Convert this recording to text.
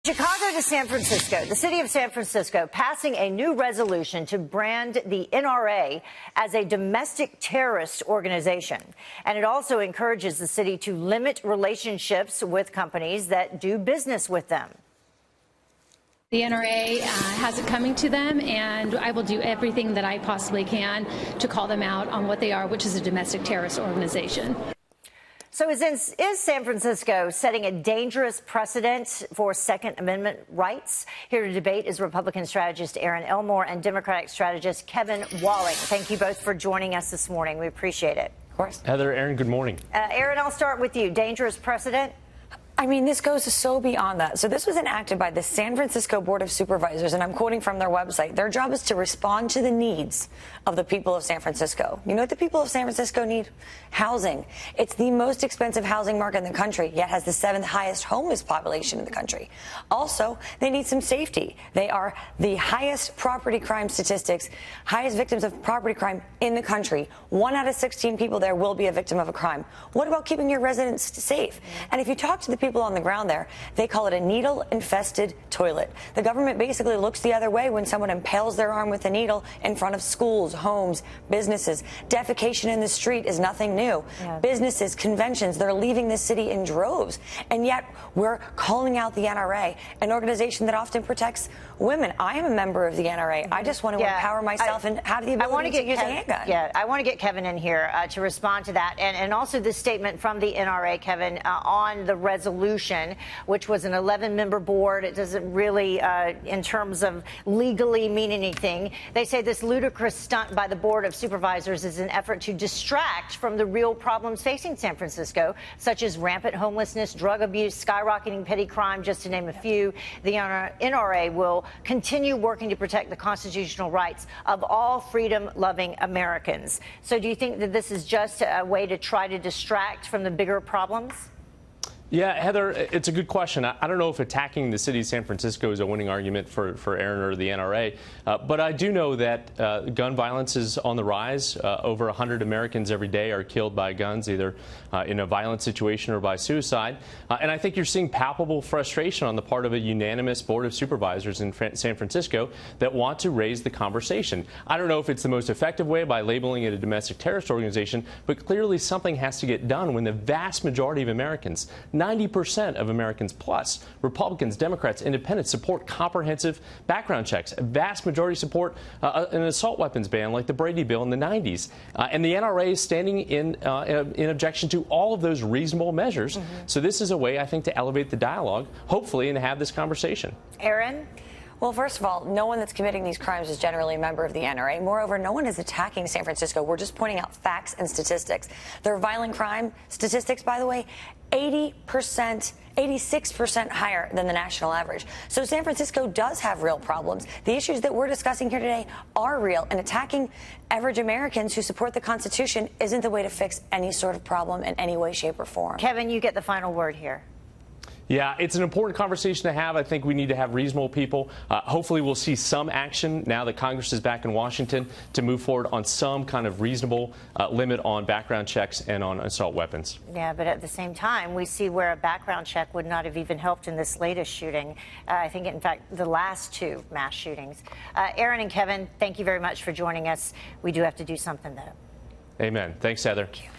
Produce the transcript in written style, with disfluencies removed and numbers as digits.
Chicago to San Francisco, the city of San Francisco passing a new resolution to brand the NRA as a domestic terrorist organization. And it also encourages the city to limit relationships with companies that do business with them. The NRA has it coming to them, and I will do everything that I possibly can to call them out on what they are, which is a domestic terrorist organization. So is San Francisco setting a dangerous precedent for Second Amendment rights? Here to debate is Republican strategist Erin Elmore and Democratic strategist Kevin Walling. Thank you both for joining us this morning. We appreciate it. Of course. Heather, Erin, good morning. Erin, I'll start with you. Dangerous precedent? I mean, this goes so beyond that. So this was enacted by the San Francisco Board of Supervisors, and I'm quoting from their website. Their job is to respond to the needs of the people of San Francisco. You know what the people of San Francisco need? Housing. It's the most expensive housing market in the country, yet has the 7th highest homeless population in the country. Also, they need some safety. They are the highest property crime statistics, highest victims of property crime in the country. 1 out of 16 people there will be a victim of a crime. What about keeping your residents safe? And if you talk to the people on the ground there, they call it a needle-infested toilet. The government basically looks the other way when someone impales their arm with a needle in front of schools, homes, businesses. Defecation in the street is nothing new. Yeah. Businesses, conventions, they're leaving the city in droves. And yet we're calling out the NRA, an organization that often protects women. I am a member of the NRA. I just want to empower myself and have the ability to use a handgun. Yeah, I want to get Kevin in here to respond to that. And also this statement from the NRA, Kevin, on the resolution, which was an 11-member board. It doesn't really, in terms of legally, mean anything. They say this ludicrous stunt by the Board of Supervisors is an effort to distract from the real problems facing San Francisco, such as rampant homelessness, drug abuse, skyrocketing petty crime, just to name a few. The NRA will continue working to protect the constitutional rights of all freedom-loving Americans. So do you think that this is just a way to try to distract from the bigger problems? Yeah, Heather, it's a good question. I don't know if attacking the city of San Francisco is a winning argument for Erin or the NRA, but I do know that gun violence is on the rise. Over 100 Americans every day are killed by guns, either in a violent situation or by suicide. And I think you're seeing palpable frustration on the part of a unanimous Board of Supervisors in San Francisco that want to raise the conversation. I don't know if it's the most effective way by labeling it a domestic terrorist organization, but clearly something has to get done when the vast majority of Americans, 90% of Americans plus, Republicans, Democrats, Independents, support comprehensive background checks. A vast majority support an assault weapons ban like the Brady Bill in the 90s. And the NRA is standing in objection to all of those reasonable measures. So this is a way, I think, to elevate the dialogue, hopefully, and to have this conversation. Erin? Well, first of all, no one that's committing these crimes is generally a member of the NRA. Moreover, no one is attacking San Francisco. We're just pointing out facts and statistics. Their violent crime statistics, by the way, 86% higher than the national average. So San Francisco does have real problems. The issues that we're discussing here today are real, and attacking average Americans who support the Constitution isn't the way to fix any sort of problem in any way, shape, or form. Kevin, you get the final word here. Yeah, it's an important conversation to have. I think we need to have reasonable people. Hopefully we'll see some action now that Congress is back in Washington to move forward on some kind of reasonable limit on background checks and on assault weapons. Yeah, but at the same time, we see where a background check would not have even helped in this latest shooting. I think, in fact, the last 2 mass shootings. Erin and Kevin, thank you very much for joining us. We do have to do something, though. Amen. Thanks, Heather. Thank you.